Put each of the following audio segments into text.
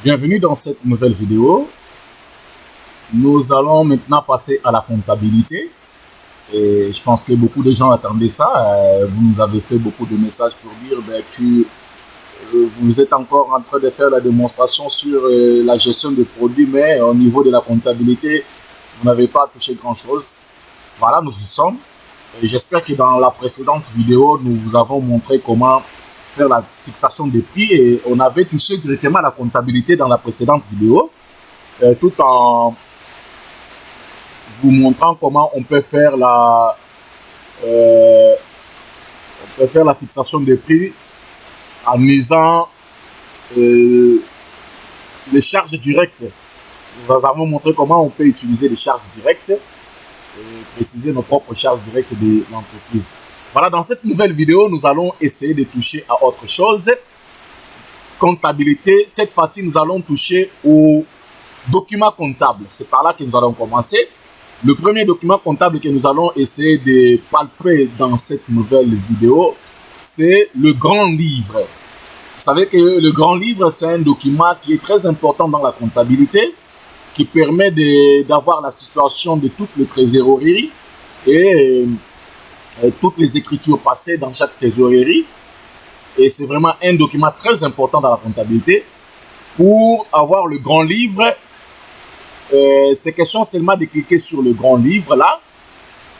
Bienvenue dans cette nouvelle vidéo. Nous allons maintenant passer à la comptabilité. Et je pense que beaucoup de gens attendaient ça. Vous nous avez fait beaucoup de messages pour dire vous êtes encore en train de faire la démonstration sur la gestion de produits, mais au niveau de la comptabilité, vous n'avez pas touché grand-chose. Voilà, nous y sommes. J'espère que dans la précédente vidéo, nous vous avons montré comment faire la fixation des prix et on avait touché directement à la comptabilité dans la précédente vidéo, tout en vous montrant comment on peut faire la fixation des prix en usant les charges directes. Nous avons montré comment on peut utiliser les charges directes et préciser nos propres charges directes de l'entreprise. Voilà, dans cette nouvelle vidéo, nous allons essayer de toucher à autre chose. Comptabilité, cette fois-ci, nous allons toucher aux documents comptables. C'est par là que nous allons commencer. Le premier document comptable que nous allons essayer de palper dans cette nouvelle vidéo, c'est le grand livre. Vous savez que le grand livre, c'est un document qui est très important dans la comptabilité, qui permet d'avoir la situation de toutes les trésoreries et toutes les écritures passées dans chaque trésorerie. Et c'est vraiment un document très important dans la comptabilité. Pour avoir le grand livre, c'est question seulement de cliquer sur le grand livre là.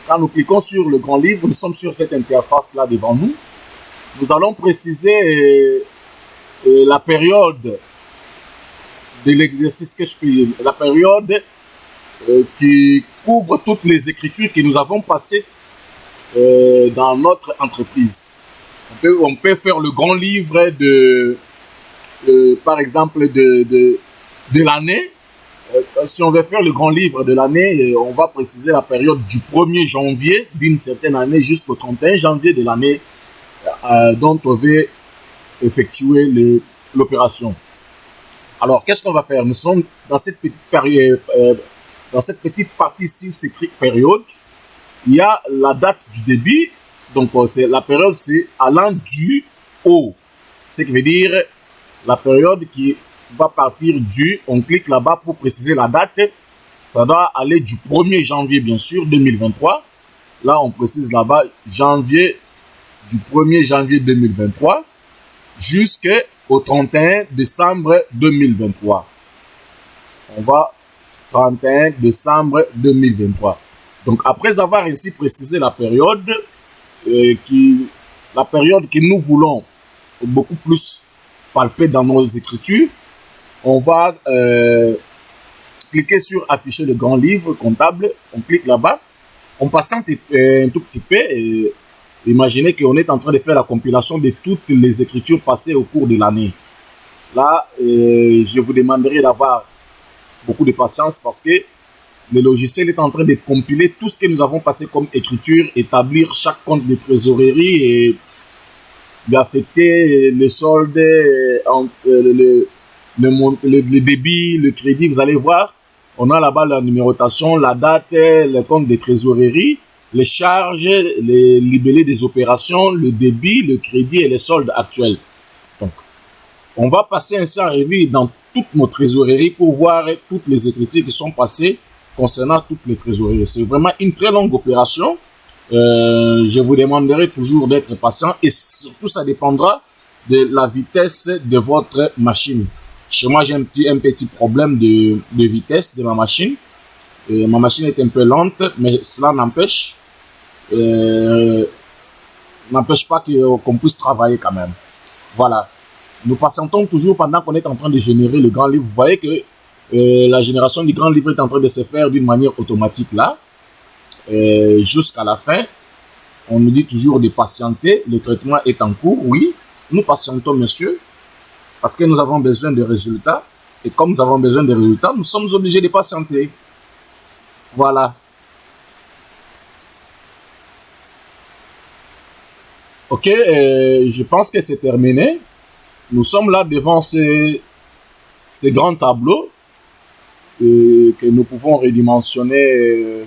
Quand nous cliquons sur le grand livre, nous sommes sur cette interface là devant nous. Nous allons préciser la période de l'exercice que je peux, la période qui couvre toutes les écritures que nous avons passées dans notre entreprise. On peut faire le grand livre par exemple de l'année. Si on veut faire le grand livre de l'année, on va préciser la période du 1er janvier d'une certaine année jusqu'au 31 janvier de l'année dont on veut effectuer l'opération. Alors, qu'est-ce qu'on va faire? Nous sommes dans cette petite période, dans cette petite partie ici, c'est écrit période. Il y a la date du début. Donc, la période, c'est allant du haut. Ce qui veut dire la période qui va partir du, on clique là-bas pour préciser la date. Ça doit aller du 1er janvier, bien sûr, 2023. Là, on précise là-bas janvier, du 1er janvier 2023 jusqu'au 31 décembre 2023. On va 31 décembre 2023. Donc, après avoir ainsi précisé la période, la période que nous voulons beaucoup plus palper dans nos écritures, on va cliquer sur afficher le grand livre comptable. On clique là-bas. On patiente un tout petit peu. Et imaginez qu'on est en train de faire la compilation de toutes les écritures passées au cours de l'année. Là, je vous demanderai d'avoir beaucoup de patience parce que le logiciel est en train de compiler tout ce que nous avons passé comme écriture, établir chaque compte de trésorerie et d'affecter les soldes, le débit, le crédit. Vous allez voir, on a là-bas la numérotation, la date, le compte de trésorerie, les charges, les libellés des opérations, le débit, le crédit et les soldes actuels. Donc, on va passer ainsi en revue dans toutes nos trésoreries pour voir toutes les écritures qui sont passées concernant toutes les trésoreries. C'est vraiment une très longue opération. Je vous demanderai toujours d'être patient et surtout ça dépendra de la vitesse de votre machine. Chez moi, j'ai un petit problème de vitesse de ma machine. Ma machine est un peu lente, mais cela n'empêche pas qu'on puisse travailler quand même. Voilà. Nous patientons toujours pendant qu'on est en train de générer le grand livre. Vous voyez que la génération du grand livre est en train de se faire d'une manière automatique là. Jusqu'à la fin, on nous dit toujours de patienter. Le traitement est en cours. Oui, nous patientons, monsieur, parce que nous avons besoin de résultats. Et comme nous avons besoin de résultats, nous sommes obligés de patienter. Voilà. Ok, je pense que c'est terminé. Nous sommes là devant ces grands tableaux que nous pouvons redimensionner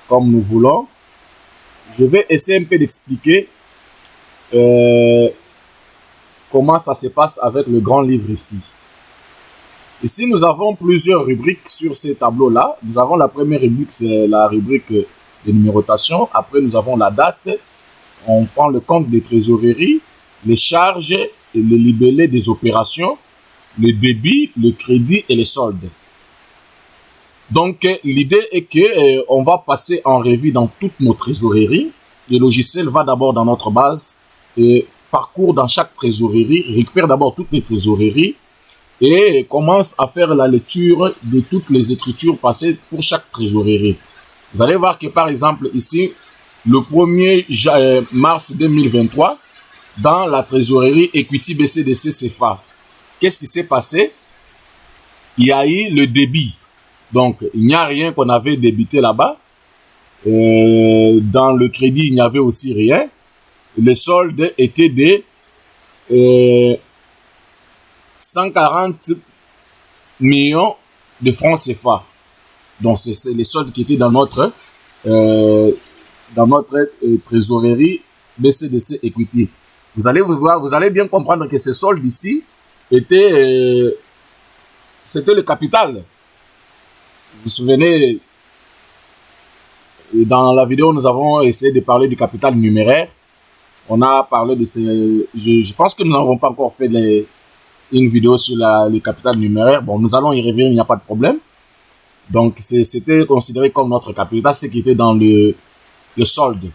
comme nous voulons. Je vais essayer un peu d'expliquer comment ça se passe avec le grand livre ici. Ici, nous avons plusieurs rubriques sur ces tableaux-là. Nous avons la première rubrique, c'est la rubrique de numérotation. Après, nous avons la date. On prend le compte des trésoreries, les charges et le libellé des opérations, le débit, le crédit et les soldes. Donc, l'idée est que on va passer en revue dans toutes nos trésoreries. Le logiciel va d'abord dans notre base et parcourt dans chaque trésorerie, récupère d'abord toutes les trésoreries et commence à faire la lecture de toutes les écritures passées pour chaque trésorerie. Vous allez voir que par exemple ici, le 1er mars 2023, dans la trésorerie Equity BCDC CFA, qu'est-ce qui s'est passé? Il y a eu le débit. Donc, il n'y a rien qu'on avait débité là-bas. Dans le crédit, il n'y avait aussi rien. Les soldes étaient de 140 millions de francs CFA. Donc, c'est les soldes qui étaient dans notre trésorerie BCDC Equity. Vous allez voir, vous allez bien comprendre que ces soldes ici étaient, c'était le capital. Vous vous souvenez, dans la vidéo, nous avons essayé de parler du capital numéraire. On a parlé de ces... Je pense que nous n'avons pas encore fait une vidéo sur le capital numéraire. Bon, nous allons y revenir, il n'y a pas de problème. Donc, c'était considéré comme notre capital, ce qui était dans le solde.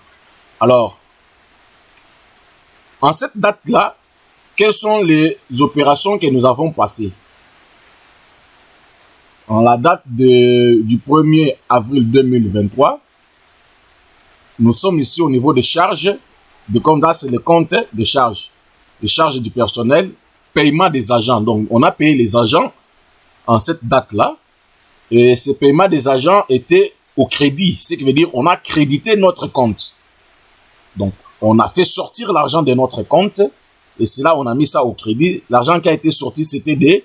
Alors, en cette date-là, quelles sont les opérations que nous avons passées? En la date du 1er avril 2023, nous sommes ici au niveau des charges. Comme là, c'est le compte de charges. Les charges du personnel, paiement des agents. Donc, on a payé les agents en cette date-là. Et ce paiement des agents était au crédit. Ce qui veut dire on a crédité notre compte. Donc, on a fait sortir l'argent de notre compte. Et c'est là on a mis ça au crédit. L'argent qui a été sorti, c'était de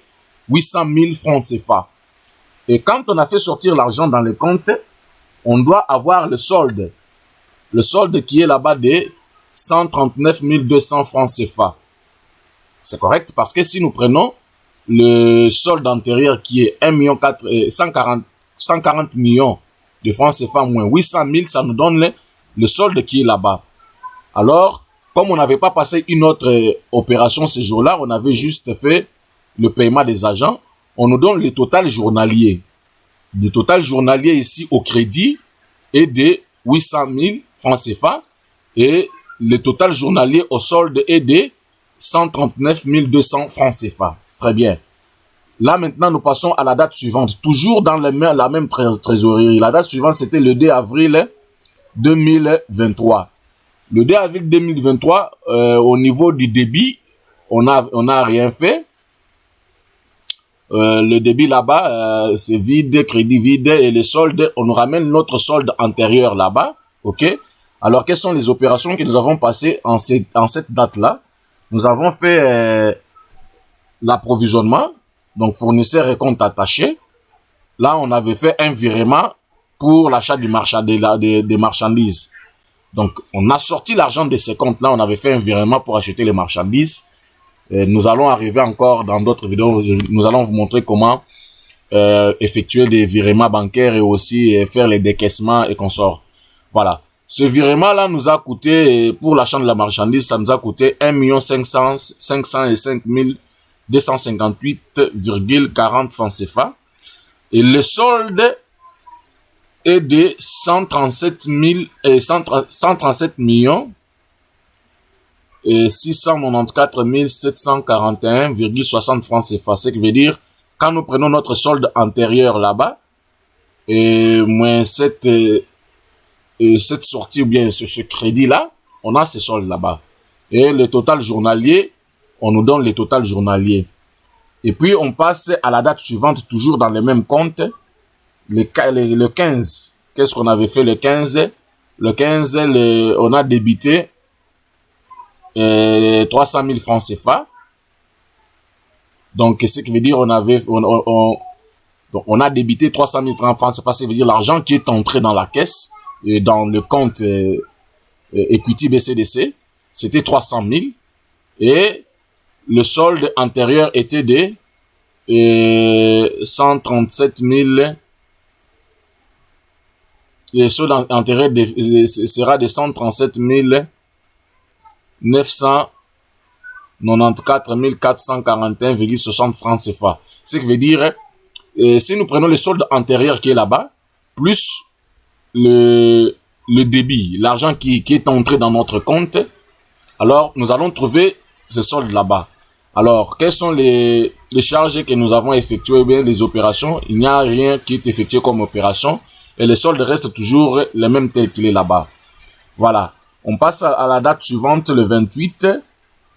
800 000 francs CFA. Et quand on a fait sortir l'argent dans le compte, on doit avoir le solde. Le solde qui est là-bas de 139 200 francs CFA. C'est correct parce que si nous prenons le solde antérieur qui est 140 millions de francs CFA moins 800 000, ça nous donne le solde qui est là-bas. Alors, comme on n'avait pas passé une autre opération ce jour-là, on avait juste fait le paiement des agents. On nous donne le total journalier. Le total journalier ici au crédit est de 800 000 francs CFA et le total journalier au solde est de 139 200 francs CFA. Très bien. Là, maintenant, nous passons à la date suivante. Toujours dans la même trésorerie. La date suivante, c'était le 2 avril 2023. Le 2 avril 2023, au niveau du débit, on n'a rien fait. Le débit là-bas, c'est vide, crédit vide et les soldes, on nous ramène notre solde antérieur là-bas. OK? Alors, quelles sont les opérations que nous avons passées en cette date-là? Nous avons fait l'approvisionnement, donc fournisseur et compte attaché. Là, on avait fait un virement pour l'achat des marchandises. Donc, on a sorti l'argent de ces comptes-là, on avait fait un virement pour acheter les marchandises. Nous allons arriver encore dans d'autres vidéos, nous allons vous montrer comment effectuer des virements bancaires et aussi faire les décaissements et consorts. Voilà. Ce virement-là nous a coûté, pour l'achat de la marchandise, ça nous a coûté 1 505 258,40 francs CFA. Et le solde est de 137 millions et 694 741,60 francs CFA. Ce qui veut dire, quand nous prenons notre solde antérieur là-bas, et moins cette sortie ou bien ce crédit-là, on a ce solde là-bas. Et le total journalier, on nous donne le total journalier. Et puis, on passe à la date suivante, toujours dans le même compte, le 15. Qu'est-ce qu'on avait fait le 15? Le 15, on a débité 300 000 francs CFA. Donc, ce qui veut dire on a débité 300 000 francs CFA, ça veut dire l'argent qui est entré dans la caisse, dans le compte Equity BCDC, c'était 300 000. Et le solde antérieur était de et 137 000. Les soldes antérieurs sera de 137 994 441,60 francs CFA. Ce qui veut dire, si nous prenons le solde antérieur qui est là-bas, plus le débit, l'argent qui est entré dans notre compte, alors nous allons trouver ce solde là-bas. Alors, quelles sont les charges que nous avons effectuées, bien les opérations? Il n'y a rien qui est effectué comme opération et le solde reste toujours le même tel qu'il est là-bas. Voilà. On passe à la date suivante, le 28,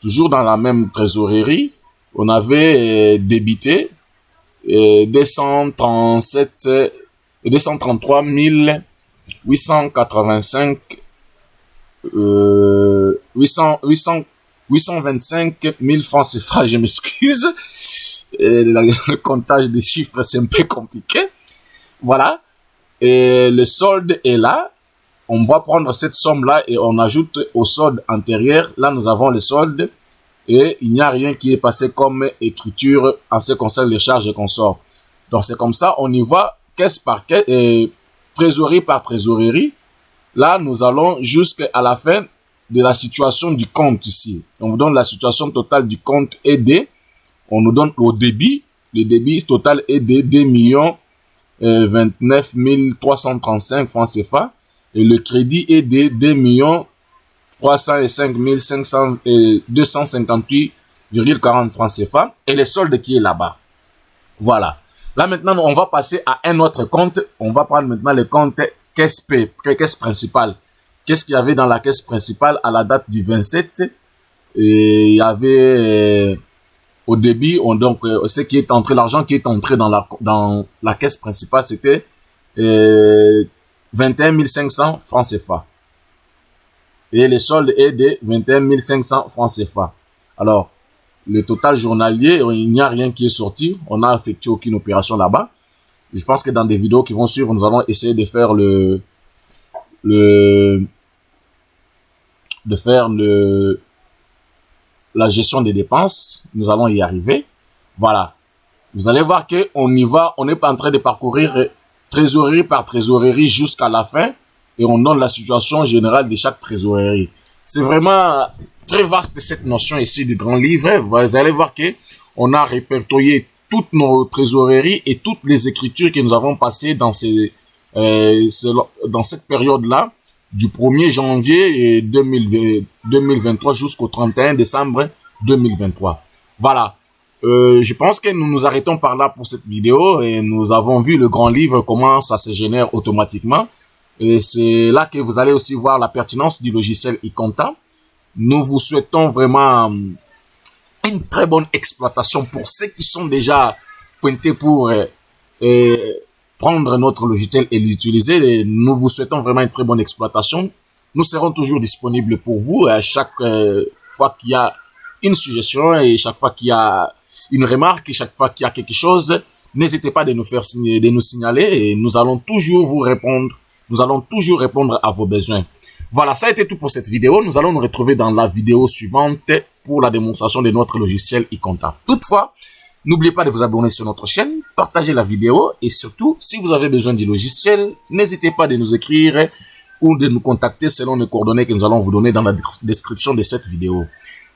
toujours dans la même trésorerie. On avait débité 233 885 825 000 francs CFA, je m'excuse. Le comptage des chiffres, c'est un peu compliqué. Voilà. Et le solde est là. On va prendre cette somme-là et on ajoute au solde antérieur. Là, nous avons le solde et il n'y a rien qui est passé comme écriture en ce qui concerne les charges et consorts. Donc, c'est comme ça. On y va caisse par caisse, trésorerie par trésorerie. Là, nous allons jusqu'à la fin de la situation du compte ici. On vous donne la situation totale du compte aidé. On nous donne au débit. Le débit total est de 2 29 335 francs CFA. Et le crédit est de 2 305 258,40 francs CFA. Et le solde qui est là-bas. Voilà. Là, maintenant, on va passer à un autre compte. On va prendre maintenant le compte caisse P, caisse principale. Qu'est-ce qu'il y avait dans la caisse principale à la date du 27? Et il y avait au débit, donc ce qui est entré, l'argent qui est entré dans la caisse principale, c'était 21 500 francs CFA. Et le solde est de 21 500 francs CFA. Alors, le total journalier, il n'y a rien qui est sorti. On n'a effectué aucune opération là-bas. Je pense que dans des vidéos qui vont suivre, nous allons essayer de faire la gestion des dépenses. Nous allons y arriver. Voilà. Vous allez voir que on y va. On n'est pas en train de parcourir trésorerie par trésorerie jusqu'à la fin. Et on donne la situation générale de chaque trésorerie. C'est vraiment très vaste cette notion ici du grand livre. Vous allez voir que on a répertorié toutes nos trésoreries et toutes les écritures que nous avons passées dans dans cette période-là, du 1er janvier 2023 jusqu'au 31 décembre 2023. Voilà. Je pense que nous nous arrêtons par là pour cette vidéo et nous avons vu le grand livre, comment ça se génère automatiquement. Et c'est là que vous allez aussi voir la pertinence du logiciel iConta. Nous vous souhaitons vraiment une très bonne exploitation pour ceux qui sont déjà pointés pour prendre notre logiciel et l'utiliser. Nous vous souhaitons vraiment une très bonne exploitation. Nous serons toujours disponibles pour vous à chaque fois qu'il y a une suggestion et chaque fois qu'il y a une remarque et chaque fois qu'il y a quelque chose. N'hésitez pas de nous signaler et nous allons toujours vous répondre. Nous allons toujours répondre à vos besoins. Voilà, ça a été tout pour cette vidéo. Nous allons nous retrouver dans la vidéo suivante pour la démonstration de notre logiciel iConta. Toutefois, n'oubliez pas de vous abonner sur notre chaîne, partagez la vidéo et surtout, si vous avez besoin du logiciel, n'hésitez pas de nous écrire ou de nous contacter selon les coordonnées que nous allons vous donner dans la description de cette vidéo.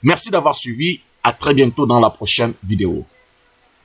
Merci d'avoir suivi. À très bientôt dans la prochaine vidéo.